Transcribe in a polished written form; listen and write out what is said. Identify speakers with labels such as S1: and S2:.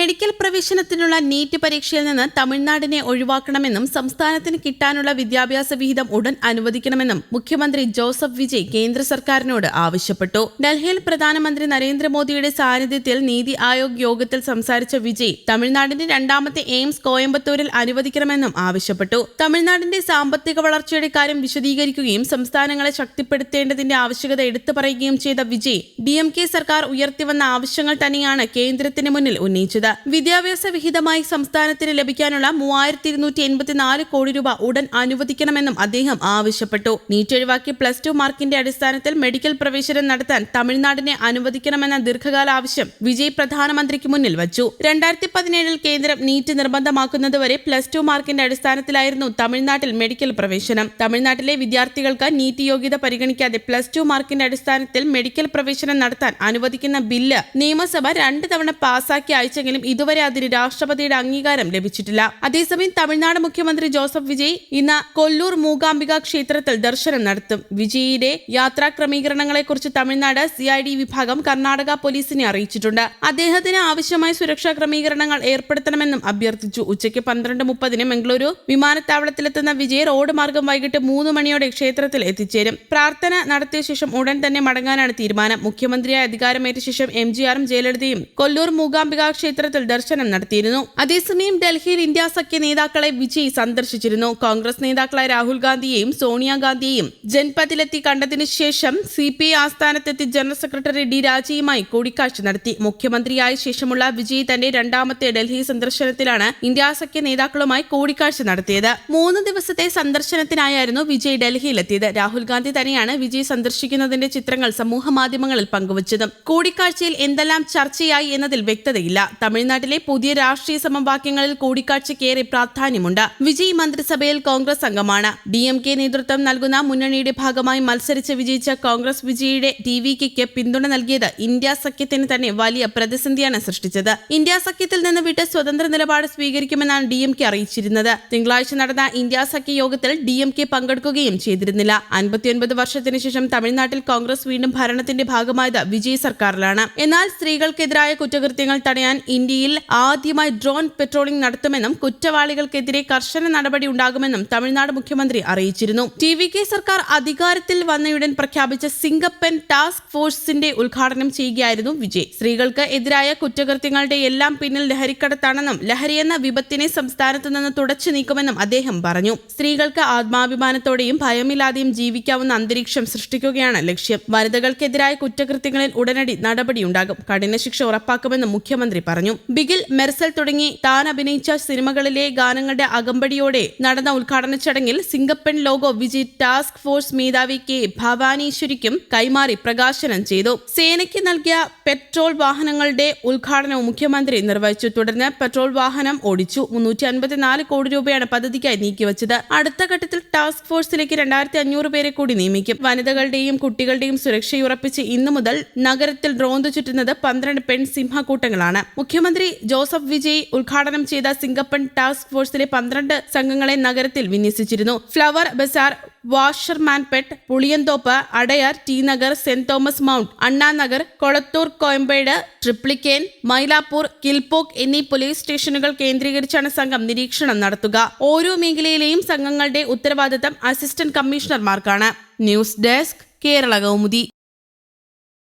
S1: Medical പ്രവേശനത്തിനുള്ള NEET പരീക്ഷയിൽ നിന്ന് തമിഴ്നാടിനെ ഒഴിവാക്കണമെന്നും സംസ്ഥാനത്തിന് കിട്ടാനുള്ള വിദ്യാഭ്യാസ വിഹിതം ഉടൻ അനുവദിക്കണമെന്നും മുഖ്യമന്ത്രി ജോസഫ് വിജയ് കേന്ദ്ര സർക്കാരിനോട് ആവശ്യപ്പെട്ടു. ഡൽഹിയിൽ പ്രധാനമന്ത്രി നരേന്ദ്രമോദിയുടെ സാന്നിധ്യത്തിൽ നീതി ആയോഗ് യോഗത്തിൽ സംസാരിച്ച വിജയ് തമിഴ്നാടിന്റെ രണ്ടാമത്തെ എയിംസ് കോയമ്പത്തൂരിൽ അനുവദിക്കണമെന്നും ആവശ്യപ്പെട്ടു. തമിഴ്നാടിന്റെ സാമ്പത്തിക വളർച്ചയുടെ കാര്യം വിശദീകരിക്കുകയും സംസ്ഥാനങ്ങളെ ശക്തിപ്പെടുത്തേണ്ടതിന്റെ ആവശ്യകത എടുത്തു പറയുകയും ചെയ്ത വിജയ് DMK സർക്കാർ ഉയർത്തിവന്ന ആവശ്യങ്ങൾ തന്നെയാണ് കേന്ദ്രത്തിന് മുന്നിൽ ഉന്നയിച്ചത്. വിദ്യാഭ്യാസ വിഹിതമായി സംസ്ഥാനത്തിന് ലഭിക്കാനുള്ള 3284 കോടി രൂപ ഉടൻ അനുവദിക്കണമെന്നും അദ്ദേഹം ആവശ്യപ്പെട്ടു. നീറ്റ് ഒഴിവാക്കി +2 മാർക്കിന്റെ അടിസ്ഥാനത്തിൽ മെഡിക്കൽ പ്രവേശനം നടത്താൻ തമിഴ്നാടിനെ അനുവദിക്കണമെന്ന ദീർഘകാല ആവശ്യം വിജയ് പ്രധാനമന്ത്രിക്ക് മുന്നിൽ വച്ചു. 2017 കേന്ദ്രം നീറ്റ് നിർബന്ധമാക്കുന്നതുവരെ +2 മാർക്കിന്റെ അടിസ്ഥാനത്തിലായിരുന്നു തമിഴ്നാട്ടിൽ മെഡിക്കൽ പ്രവേശനം. തമിഴ്നാട്ടിലെ വിദ്യാർത്ഥികൾക്ക് നീറ്റ് യോഗ്യത പരിഗണിക്കാതെ +2 മാർക്കിന്റെ അടിസ്ഥാനത്തിൽ മെഡിക്കൽ പ്രവേശനം നടത്താൻ അനുവദിക്കുന്ന ബില്ല് നിയമസഭ 2 തവണ പാസാക്കി അയച്ചെങ്കിലും ഇതുവരെ അതിന് രാഷ്ട്രപതിയുടെ അംഗീകാരം ലഭിച്ചിട്ടില്ല. അതേസമയം തമിഴ്നാട് മുഖ്യമന്ത്രി ജോസഫ് വിജയ് ഇന്ന് കൊല്ലൂർ മൂകാംബിക ക്ഷേത്രത്തിൽ ദർശനം നടത്തും. വിജയിയുടെ യാത്രാ ക്രമീകരണങ്ങളെക്കുറിച്ച് തമിഴ്നാട് CID വിഭാഗം കർണാടക പോലീസിനെ അറിയിച്ചിട്ടുണ്ട്. അദ്ദേഹത്തിന് ആവശ്യമായ സുരക്ഷാ ക്രമീകരണങ്ങൾ ഏർപ്പെടുത്തണമെന്നും അഭ്യർത്ഥിച്ചു. ഉച്ചയ്ക്ക് 12:30 മംഗളൂരു വിമാനത്താവളത്തിലെത്തുന്ന വിജയ് റോഡ് മാർഗം വൈകിട്ട് 3 മണിയോടെ ക്ഷേത്രത്തിൽ എത്തിച്ചേരും. പ്രാർത്ഥന നടത്തിയ ശേഷം ഉടൻ തന്നെ മടങ്ങാനാണ് തീരുമാനം. മുഖ്യമന്ത്രിയായി അധികാരമേറ്റ ശേഷം MGRും ജയലളിതയും കൊല്ലൂർ മൂകാംബിക ക്ഷേത്രത്തിൽ ദർശനം നടത്തിയിരുന്നു. അതേസമയം ഡൽഹിയിൽ ഇന്ത്യ സഖ്യ നേതാക്കളെ വിജയ് സന്ദർശിച്ചിരുന്നു. കോൺഗ്രസ് നേതാക്കളായ രാഹുൽ ഗാന്ധിയെയും സോണിയാഗാന്ധിയെയും ജൻപഥിലെത്തി കണ്ടതിനു ശേഷം CPI ആസ്ഥാനത്തെത്തി ജനറൽ സെക്രട്ടറി D രാജയുമായി കൂടിക്കാഴ്ച നടത്തി. മുഖ്യമന്ത്രിയായ ശേഷമുള്ള വിജയ് തന്റെ രണ്ടാമത്തെ ഡൽഹി സന്ദർശനത്തിലാണ് ഇന്ത്യ സഖ്യ നേതാക്കളുമായി കൂടിക്കാഴ്ച നടത്തിയത്. 3 ദിവസത്തെ സന്ദർശനത്തിനായിരുന്നു വിജയ് ഡൽഹിയിലെത്തിയത്. രാഹുൽ ഗാന്ധി തന്നെയാണ് വിജയ് സന്ദർശിക്കുന്നതിന്റെ ചിത്രങ്ങൾ സമൂഹ മാധ്യമങ്ങളിൽ പങ്കുവച്ചതും. കൂടിക്കാഴ്ചയിൽ എന്തെല്ലാം ചർച്ചയായി എന്നതിൽ വ്യക്തതയില്ല. തമിഴ്നാട്ടിലെ പുതിയ രാഷ്ട്രീയ സമവാക്യങ്ങളിൽ കൂടിക്കാഴ്ചയ്ക്കേറെ പ്രാധാന്യമുണ്ട്. വിജയ് മന്ത്രിസഭയിൽ കോൺഗ്രസ് അംഗമാണ്. DMK നേതൃത്വം നൽകുന്ന മുന്നണിയുടെ ഭാഗമായി മത്സരിച്ച് വിജയിച്ച കോൺഗ്രസ് വിജയിയുടെ TVKയ്ക്ക് പിന്തുണ നൽകിയത് ഇന്ത്യ സഖ്യത്തിന് തന്നെ വലിയ പ്രതിസന്ധിയാണ് സൃഷ്ടിച്ചത്. ഇന്ത്യ സഖ്യത്തിൽ നിന്ന് വിട്ട് സ്വതന്ത്ര നിലപാട് സ്വീകരിക്കുമെന്നാണ് DMK അറിയിച്ചിരുന്നത്. തിങ്കളാഴ്ച നടന്ന ഇന്ത്യ സഖ്യ യോഗത്തിൽ DMK പങ്കെടുക്കുകയും ചെയ്തിരുന്നില്ല. 59 വർഷത്തിന് ശേഷം തമിഴ്നാട്ടിൽ കോൺഗ്രസ് വീണ്ടും ഭരണത്തിന്റെ ഭാഗമായത് വിജയ് സർക്കാരിലാണ്. എന്നാൽ സ്ത്രീകൾക്കെതിരായ കുറ്റകൃത്യങ്ങൾ തടയാൻ ഇന്ത്യയിൽ ആദ്യമായി ഡ്രോൺ പെട്രോളിംഗ് നടത്തുമെന്നും കുറ്റവാളികൾക്കെതിരെ കർശന നടപടി ഉണ്ടാകുമെന്നും തമിഴ്നാട് മുഖ്യമന്ത്രി അറിയിച്ചിരുന്നു. TVK സർക്കാർ അധികാരത്തിൽ വന്നയുടൻ പ്രഖ്യാപിച്ച സിംഗപ്പൻ ടാസ്ക് ഫോഴ്സിന്റെ ഉദ്ഘാടനം ചെയ്യുകയായിരുന്നു വിജയ്. സ്ത്രീകൾക്ക് എതിരായ കുറ്റകൃത്യങ്ങളുടെ എല്ലാം പിന്നിൽ ലഹരിക്കടത്താണെന്നും ലഹരിയെന്ന വിപത്തിനെ സംസ്ഥാനത്ത് നിന്ന് തുടച്ചു നീക്കുമെന്നും അദ്ദേഹം പറഞ്ഞു. സ്ത്രീകൾക്ക് ആത്മാഭിമാനത്തോടെയും ഭയമില്ലാതെയും ജീവിക്കാവുന്ന അന്തരീക്ഷം സൃഷ്ടിക്കുകയാണ് ലക്ഷ്യം. വനിതകൾക്കെതിരായ കുറ്റകൃത്യങ്ങളിൽ ഉടനടി നടപടിയുണ്ടാകും. കഠിന ശിക്ഷ ഉറപ്പാക്കുമെന്നും മുഖ്യമന്ത്രി പറഞ്ഞു. ബിഗിൽ, മെർസൽ തുടങ്ങി താൻ അഭിനയിച്ച സിനിമകളിലെ ഗാനങ്ങളുടെ അകമ്പടിയോടെ നടന്ന ഉദ്ഘാടന ചടങ്ങിൽ സിംഗപ്പൻ ലോഗോ വിജയ് ടാസ്ക് ഫോഴ്സ് മേധാവി K ഭവാനീശ്വരിക്കും കൈമാറി പ്രകാശനം ചെയ്തു. സേനയ്ക്ക് നൽകിയ പെട്രോൾ വാഹനങ്ങളുടെ ഉദ്ഘാടനവും മുഖ്യമന്ത്രി നിർവഹിച്ചു. തുടർന്ന് പെട്രോൾ വാഹനം ഓടിച്ചു. 354 കോടി രൂപയാണ് പദ്ധതിക്കായി നീക്കിവച്ചത്. അടുത്ത ഘട്ടത്തിൽ ടാസ്ക് ഫോഴ്സിലേക്ക് 2500 പേരെ കൂടി നിയമിക്കും. വനിതകളുടെയും കുട്ടികളുടെയും സുരക്ഷയുറപ്പിച്ച് ഇന്നു മുതൽ നഗരത്തിൽ റോന്തു ചുറ്റുന്നത് 12 പെൺ സിംഹക്കൂട്ടങ്ങളാണ്. മുഖ്യമന്ത്രി ജോസഫ് വിജയ് ഉദ്ഘാടനം ചെയ്ത സിംഗപ്പൻ ടാസ്ക് ഫോഴ്സിലെ 12 സംഘങ്ങളെ നഗരത്തിൽ വിന്യസിച്ചിരുന്നു. Flower Bazaar, Washermanpet, Puliyanthope, Adyar, T Nagar, Saint Thomas Mount, Annanagar, Kolathur, Koyambedu, Triplicane, Mylapore, Kilpauk എന്നീ പോലീസ് സ്റ്റേഷനുകൾ കേന്ദ്രീകരിച്ചാണ് സംഘം നിരീക്ഷണം നടത്തുക. ഓരോ മേഖലയിലെയും സംഘങ്ങളുടെ ഉത്തരവാദിത്തം അസിസ്റ്റന്റ് കമ്മീഷണർമാർക്കാണ്. News desk, Kerala Kaumudi.